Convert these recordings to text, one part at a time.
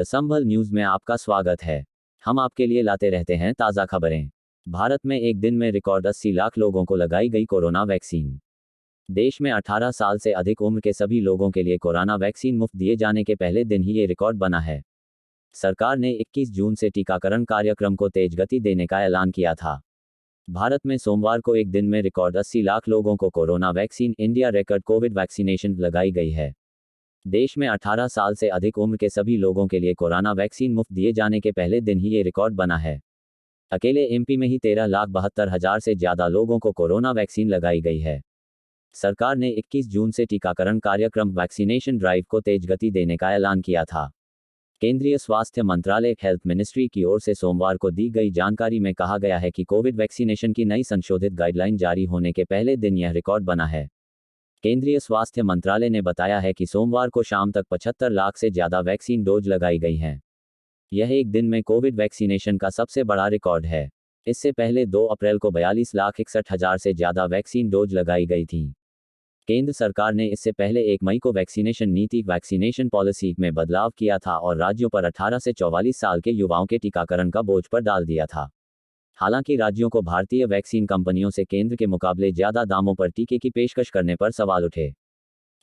संभल news में आपका स्वागत है। हम आपके लिए लाते रहते हैं ताज़ा खबरें। भारत में एक दिन में रिकॉर्ड 80 लाख लोगों को लगाई गई कोरोना वैक्सीन। देश में 18 साल से अधिक उम्र के सभी लोगों के लिए कोरोना वैक्सीन मुफ्त दिए जाने के पहले दिन ही ये रिकॉर्ड बना है। सरकार ने 21 जून से टीकाकरण कार्यक्रम को तेज गति देने का ऐलान किया था। भारत में सोमवार को एक दिन में रिकॉर्ड 80 लाख लोगों को corona vaccine India record Covid vaccination लगाई गई है। देश में 18 साल से अधिक उम्र के सभी लोगों के लिए कोरोना वैक्सीन मुफ्त दिए जाने के पहले दिन ही ये रिकॉर्ड बना है। अकेले एमपी में ही 13,72,000 से ज़्यादा लोगों को कोरोना वैक्सीन लगाई गई है। सरकार ने 21 जून से टीकाकरण कार्यक्रम वैक्सीनेशन ड्राइव को तेज गति देने का ऐलान किया था। केंद्रीय स्वास्थ्य मंत्रालय हेल्थ मिनिस्ट्री की ओर से सोमवार को दी गई जानकारी में कहा गया है कि कोविड वैक्सीनेशन की नई संशोधित गाइडलाइन जारी होने के पहले दिन यह रिकॉर्ड बना है। केंद्रीय स्वास्थ्य मंत्रालय ने बताया है कि सोमवार को शाम तक 75 लाख से ज़्यादा वैक्सीन डोज लगाई गई हैं। यह एक दिन में कोविड वैक्सीनेशन का सबसे बड़ा रिकॉर्ड है। इससे पहले 2 अप्रैल को 42,61,000 से ज़्यादा वैक्सीन डोज लगाई गई थी। केंद्र सरकार ने इससे पहले 1 मई को वैक्सीनेशन नीति वैक्सीनेशन पॉलिसी में बदलाव किया था और राज्यों पर 18 से 44 साल के युवाओं के टीकाकरण का बोझ पर डाल दिया था। हालांकि राज्यों को भारतीय वैक्सीन कंपनियों से केंद्र के मुकाबले ज़्यादा दामों पर टीके की पेशकश करने पर सवाल उठे।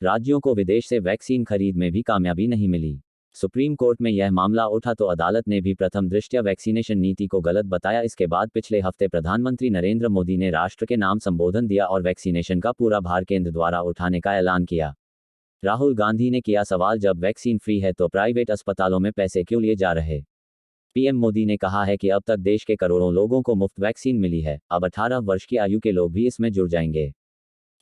राज्यों को विदेश से वैक्सीन खरीद में भी कामयाबी नहीं मिली। सुप्रीम कोर्ट में यह मामला उठा तो अदालत ने भी प्रथम दृष्टया वैक्सीनेशन नीति को गलत बताया। इसके बाद पिछले हफ्ते प्रधानमंत्री नरेंद्र मोदी ने राष्ट्र के नाम संबोधन दिया और वैक्सीनेशन का पूरा भार केंद्र द्वारा उठाने का ऐलान किया। राहुल गांधी ने किया सवाल, जब वैक्सीन फ्री है तो प्राइवेट अस्पतालों में पैसे क्यों लिए जा रहे। पीएम मोदी ने कहा है कि अब तक देश के करोड़ों लोगों को मुफ्त वैक्सीन मिली है, अब 18 वर्ष की आयु के लोग भी इसमें जुड़ जाएंगे।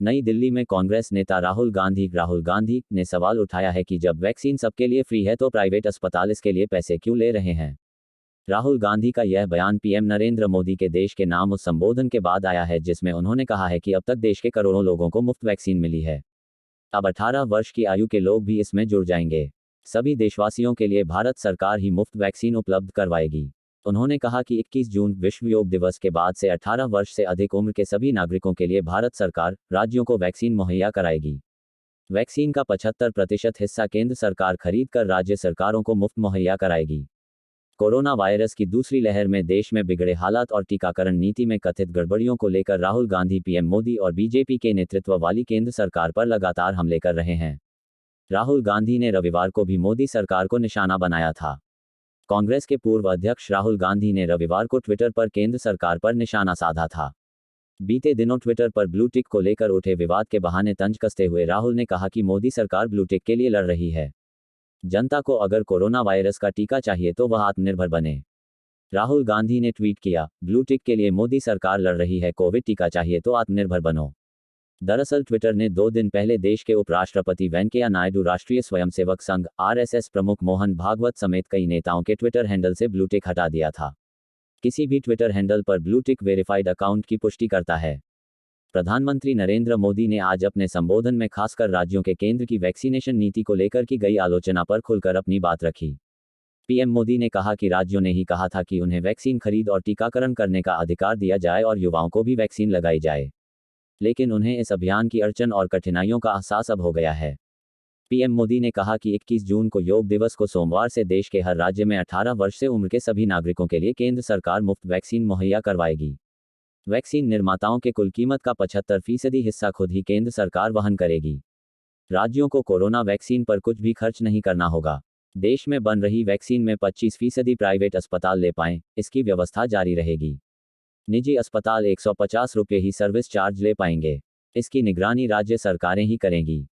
नई दिल्ली में कांग्रेस नेता राहुल गांधी ने सवाल उठाया है कि जब वैक्सीन सबके लिए फ्री है तो प्राइवेट अस्पताल इसके लिए पैसे क्यों ले रहे हैं। राहुल गांधी का यह बयान पीएम नरेंद्र मोदी के देश के नाम उस संबोधन के बाद आया है जिसमें उन्होंने कहा है कि अब तक देश के करोड़ों लोगों को मुफ्त वैक्सीन मिली है, अब 18 वर्ष की आयु के लोग भी इसमें जुड़ जाएंगे। सभी देशवासियों के लिए भारत सरकार ही मुफ्त वैक्सीन उपलब्ध करवाएगी। उन्होंने कहा कि 21 जून विश्व योग दिवस के बाद से 18 वर्ष से अधिक उम्र के सभी नागरिकों के लिए भारत सरकार राज्यों को वैक्सीन मुहैया कराएगी। वैक्सीन का 75% हिस्सा केंद्र सरकार खरीद कर राज्य सरकारों को मुफ्त मुहैया कराएगी। कोरोना वायरस की दूसरी लहर में देश में बिगड़े हालात और टीकाकरण नीति में कथित गड़बड़ियों को लेकर राहुल गांधी पीएम मोदी और बीजेपी के नेतृत्व वाली केंद्र सरकार पर लगातार हमले कर रहे हैं। राहुल गांधी ने रविवार को भी मोदी सरकार को निशाना बनाया था। कांग्रेस के पूर्व अध्यक्ष राहुल गांधी ने रविवार को ट्विटर पर केंद्र सरकार पर निशाना साधा था। बीते दिनों ट्विटर पर ब्लू टिक को लेकर उठे विवाद के बहाने तंज कसते हुए राहुल ने कहा कि मोदी सरकार ब्लू टिक के लिए लड़ रही है। जनता को अगर कोरोना वायरस का टीका चाहिए तो वह आत्मनिर्भर बने। राहुल गांधी ने ट्वीट किया, ब्लू टिक के लिए मोदी सरकार लड़ रही है, कोविड टीका चाहिए तो आत्मनिर्भर बनो। दरअसल ट्विटर ने 2 दिन पहले देश के उपराष्ट्रपति वेंकैया नायडू, राष्ट्रीय स्वयंसेवक संघ आरएसएस प्रमुख मोहन भागवत समेत कई नेताओं के ट्विटर हैंडल से ब्लू टिक हटा दिया था। किसी भी ट्विटर हैंडल पर ब्लू टिक वेरीफाइड अकाउंट की पुष्टि करता है। प्रधानमंत्री नरेंद्र मोदी ने आज अपने संबोधन में खासकर राज्यों के केंद्र की वैक्सीनेशन नीति को लेकर की गई आलोचना पर खुलकर अपनी बात रखी। पीएम मोदी ने कहा कि राज्यों ने ही कहा था कि उन्हें वैक्सीन खरीद और टीकाकरण करने का अधिकार दिया जाए और युवाओं को भी वैक्सीन लगाई जाए, लेकिन उन्हें इस अभियान की अड़चन और कठिनाइयों का एहसास अब हो गया है। पीएम मोदी ने कहा कि 21 जून को योग दिवस को सोमवार से देश के हर राज्य में 18 वर्ष से उम्र के सभी नागरिकों के लिए केंद्र सरकार मुफ्त वैक्सीन मुहैया करवाएगी। वैक्सीन निर्माताओं के कुल कीमत का 75% हिस्सा खुद ही केंद्र सरकार वहन करेगी। राज्यों को कोरोना वैक्सीन पर कुछ भी खर्च नहीं करना होगा। देश में बन रही वैक्सीन में 25% प्राइवेट अस्पताल ले पाएं, इसकी व्यवस्था जारी रहेगी। निजी अस्पताल 150 रुपये ही सर्विस चार्ज ले पाएंगे। इसकी निगरानी राज्य सरकारें ही करेंगी।